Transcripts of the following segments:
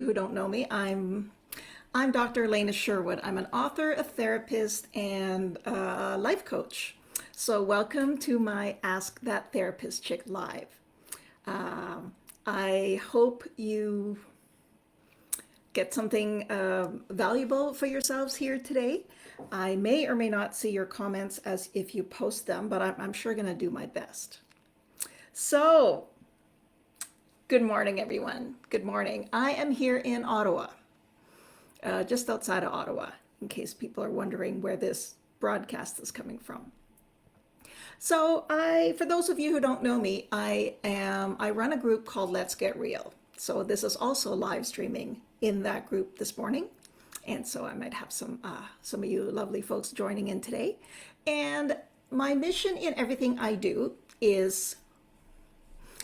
who don't know me, I'm Dr. Elena Sherwood. I'm an author, a therapist, and a life coach. So welcome to my Ask That Therapist Chick Live. I hope you get something valuable for yourselves here today. I may or may not see your comments as if you post them, but I'm sure going to do my best. So, good morning, everyone. Good morning. I am here in Ottawa, just outside of Ottawa, in case people are wondering where this broadcast is coming from. So, for those of you who don't know me, I run a group called Let's Get Real. So this is also live streaming in that group this morning, and so I might have some of you lovely folks joining in today. And my mission in everything I do is,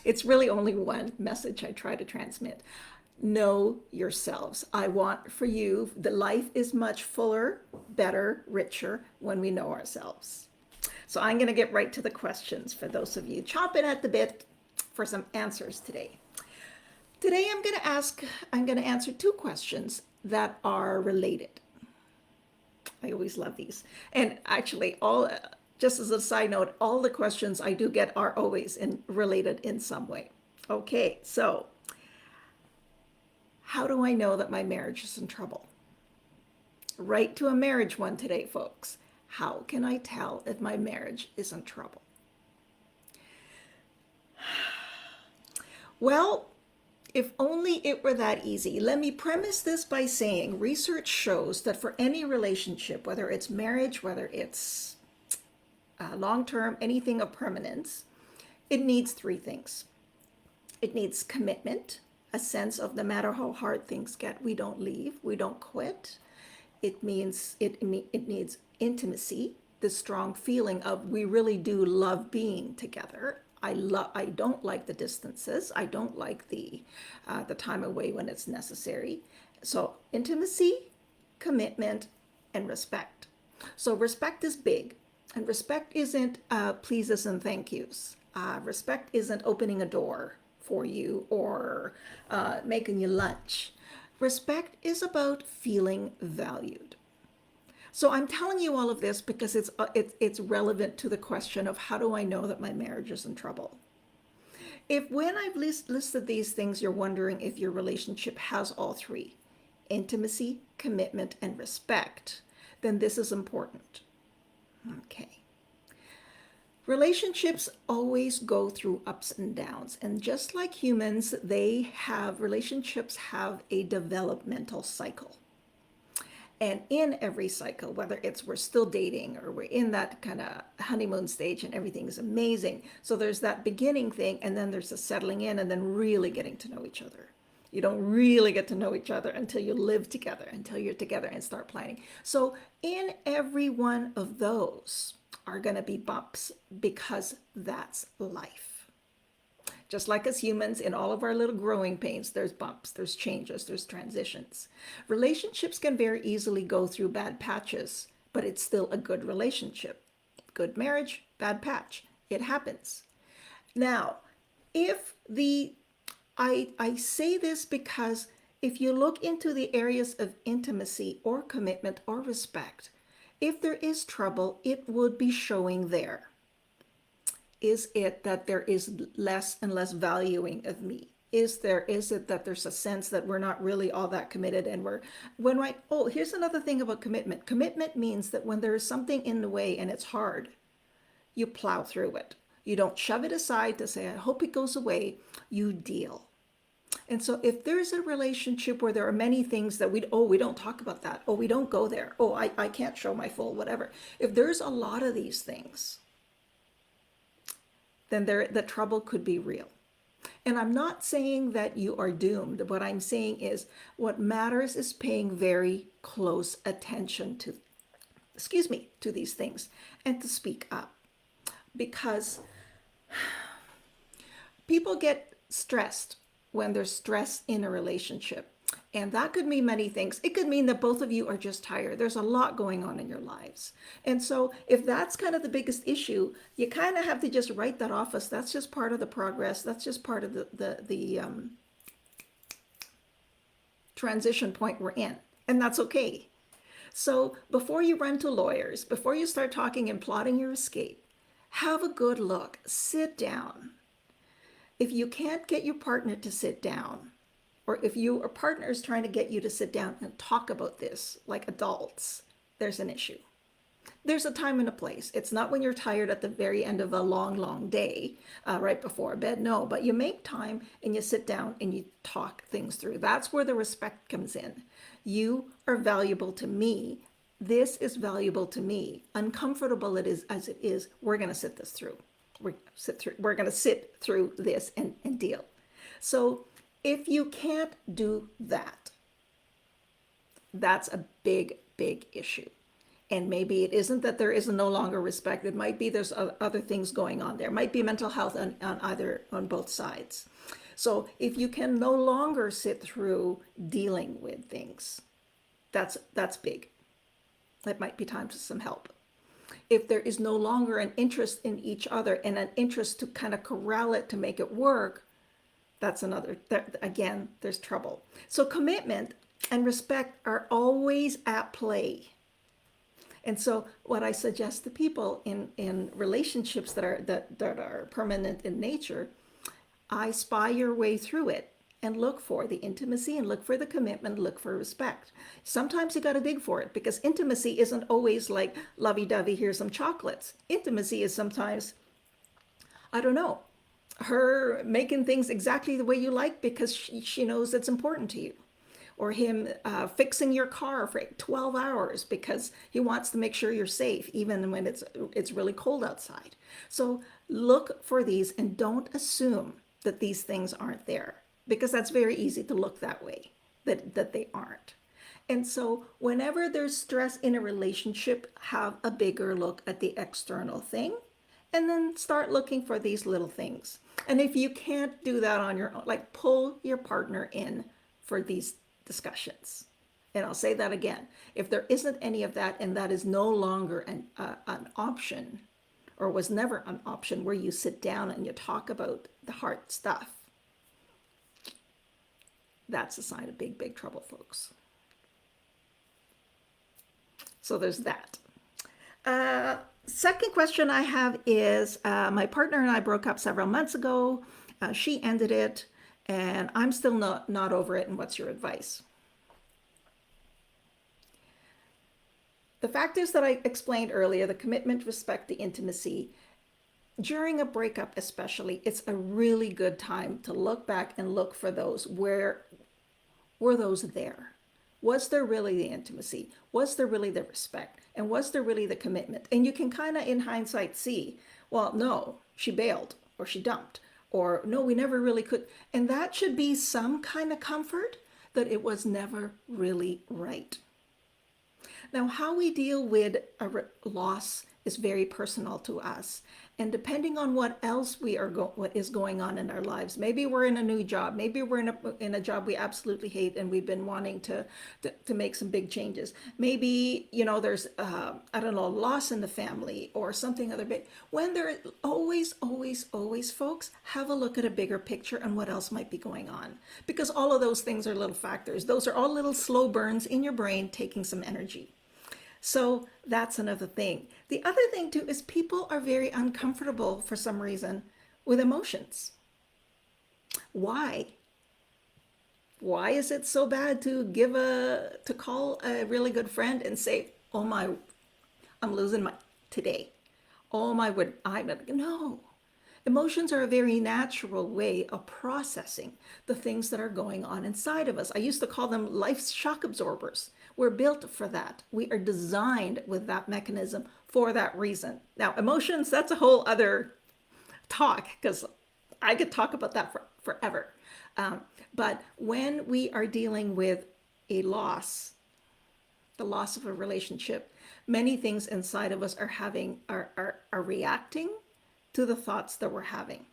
it's really only one message I try to transmit. Know yourselves. I want for you, the life is much fuller, better, richer when we know ourselves. So I'm going to get right to the questions for those of you chomping at the bit for some answers today. Today I'm going to answer two questions that are related. I always love these. And actually, just as a side note, all the questions I do get are always related in some way. Okay, so how do I know that my marriage is in trouble? Right to a marriage one today, folks. How can I tell if my marriage is in trouble? Well, if only it were that easy. Let me premise this by saying research shows that for any relationship, whether it's marriage, whether it's long-term, anything of permanence, it needs three things. It needs commitment, a sense of no matter how hard things get, we don't leave, we don't quit. It needs intimacy, the strong feeling of we really do love being together. I don't like the distances. I don't like the time away when it's necessary. So intimacy, commitment, and respect. So respect is big, and respect isn't pleases and thank yous. Respect isn't opening a door for you or making you lunch. Respect is about feeling valued. So I'm telling you all of this because it's relevant to the question of how do I know that my marriage is in trouble? If when I've listed these things, you're wondering if your relationship has all three, intimacy, commitment, and respect, then this is important. Okay. Relationships always go through ups and downs. And just like humans, relationships have a developmental cycle. And in every cycle, whether it's we're still dating or we're in that kind of honeymoon stage and everything is amazing. So there's that beginning thing, and then there's the settling in and then really getting to know each other. You don't really get to know each other until you live together, until you're together and start planning. So in every one of those are going to be bumps because that's life. Just like as humans, in all of our little growing pains, there's bumps, there's changes, there's transitions. Relationships can very easily go through bad patches, but it's still a good relationship. Good marriage, bad patch. It happens. Now, I say this because if you look into the areas of intimacy or commitment or respect, if there is trouble, it would be showing there. Is it that there is less and less valuing of me? Is it that there's a sense that we're not really all that committed and here's another thing about commitment. Commitment means that when there is something in the way and it's hard, you plow through it. You don't shove it aside to say, I hope it goes away. You deal. And so if there's a relationship where there are many things that we don't talk about that. Oh, we don't go there. Oh, I can't show my full whatever. If there's a lot of these things, then the trouble could be real. And I'm not saying that you are doomed. What I'm saying is what matters is paying very close attention to these things and to speak up. Because people get stressed when there's stress in a relationship. And that could mean many things. It could mean that both of you are just tired. There's a lot going on in your lives. And so if that's kind of the biggest issue, you kind of have to just write that off as that's just part of the progress. That's just part of the transition point we're in, and that's okay. So before you run to lawyers, before you start talking and plotting your escape, have a good look. Sit down. If you can't get your partner to sit down, or if your partner is trying to get you to sit down and talk about this like adults, there's an issue. There's a time and a place. It's not when you're tired at the very end of a long, long day, right before bed. No, but you make time and you sit down and you talk things through. That's where the respect comes in. You are valuable to me. This is valuable to me. Uncomfortable it is as it is. We're going to sit this through. We're going to sit through this and deal. So if you can't do that, that's a big, big issue. And maybe it isn't that there is no longer respect. It might be there's other things going on there. It might be mental health on both sides. So if you can no longer sit through dealing with things, that's big. It might be time for some help. If there is no longer an interest in each other and an interest to kind of corral it to make it work, that's another, again, there's trouble. So commitment and respect are always at play. And so what I suggest to people in relationships that are permanent in nature, I spy your way through it and look for the intimacy and look for the commitment, look for respect. Sometimes you got to dig for it because intimacy isn't always like lovey-dovey, here's some chocolates. Intimacy is sometimes, I don't know, her making things exactly the way you like because she knows it's important to you. Or him fixing your car for 12 hours because he wants to make sure you're safe, even when it's really cold outside. So look for these and don't assume that these things aren't there because that's very easy to look that way, that they aren't. And so whenever there's stress in a relationship, have a bigger look at the external thing and then start looking for these little things. And if you can't do that on your own, like pull your partner in for these discussions. And I'll say that again. If there isn't any of that and that is no longer an option or was never an option where you sit down and you talk about the hard stuff, that's a sign of big, big trouble, folks. So there's that. Second question I have is my partner and I broke up several months ago. She ended it. And I'm still not over it. And what's your advice? The fact is that I explained earlier, the commitment, respect, the intimacy. During a breakup especially, it's a really good time to look back and look for those. Where were those there? Was there really the intimacy? Was there really the respect? And was there really the commitment? And you can kind of in hindsight see, well, no, she bailed or she dumped. Or no, we never really could. And that should be some kind of comfort that it was never really right. Now, how we deal with a loss is very personal to us. And depending on what else what is going on in our lives, maybe we're in a new job, maybe we're in a job we absolutely hate and we've been wanting to make some big changes. Maybe, there's, I don't know, loss in the family or something other big. When there always, folks, have a look at a bigger picture and what else might be going on. Because all of those things are little factors. Those are all little slow burns in your brain taking some energy. So that's another thing. The other thing too is people are very uncomfortable for some reason with emotions. Why? Why is it so bad to call a really good friend and say, "Oh my, I'm losing my today. Oh my, no." Emotions are a very natural way of processing the things that are going on inside of us. I used to call them life's shock absorbers. We're built for that. We are designed with that mechanism for that reason. Now, emotions, that's a whole other talk because I could talk about that forever. But when we are dealing with a loss, the loss of a relationship, many things inside of us are reacting to the thoughts that we're having.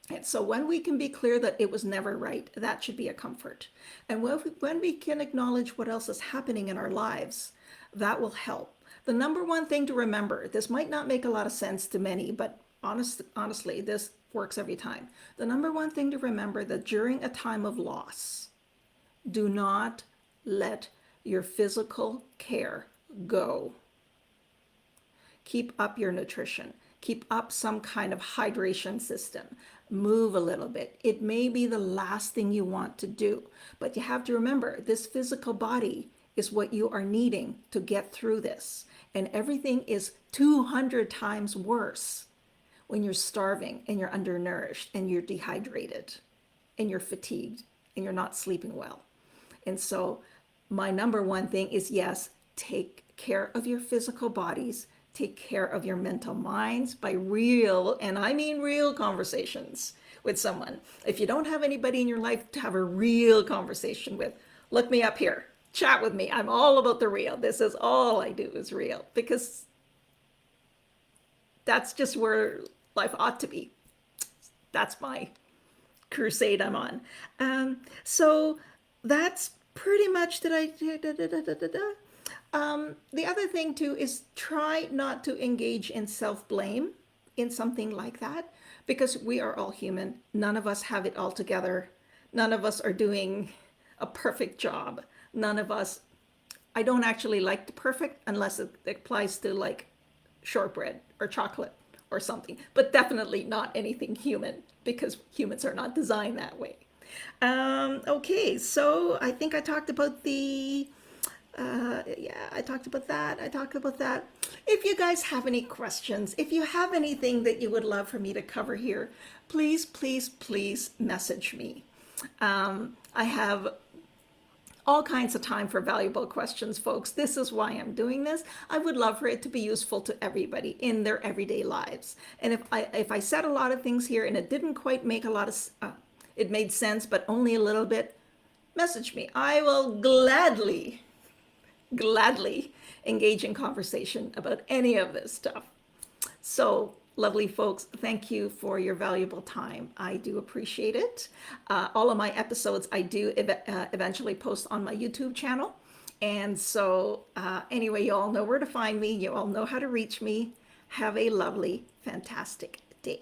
And so when we can be clear that it was never right, that should be a comfort. And when we can acknowledge what else is happening in our lives, that will help. The number one thing to remember, this might not make a lot of sense to many, but honestly, this works every time. The number one thing to remember that during a time of loss, Do not let your physical care go. Keep up your nutrition. Keep up some kind of hydration system. Move a little bit. It may be the last thing you want to do, but you have to remember this physical body is what you are needing to get through this. And everything is 200 times worse when you're starving and you're undernourished and you're dehydrated and you're fatigued and you're not sleeping well. And so, my number one thing is yes, take care of your physical bodies, take care of your mental minds by real, and I mean real conversations with someone. If you don't have anybody in your life to have a real conversation with, look me up here, chat with me. I'm all about the real. This is all I do is real because that's just where life ought to be. That's my crusade I'm on. So that's pretty much that I. The other thing too is try not to engage in self-blame in something like that because we are all human. None of us have it all together. None of us are doing a perfect job. None of us. I don't actually like the perfect unless it applies to like shortbread or chocolate or something, but definitely not anything human because humans are not designed that way. Okay, so I think I talked about yeah, I talked about that. I talked about that. If you guys have any questions, if you have anything that you would love for me to cover here, please, please, please message me. I have all kinds of time for valuable questions, folks. This is why I'm doing this. I would love for it to be useful to everybody in their everyday lives. And if I said a lot of things here and it didn't quite make a lot of it made sense, but only a little bit, message me. I will gladly engage in conversation about any of this stuff. So, lovely folks, thank you for your valuable time. I do appreciate it. All of my episodes I do eventually post on my YouTube channel. And so, anyway, you all know where to find me. You all know how to reach me. Have a lovely, fantastic day.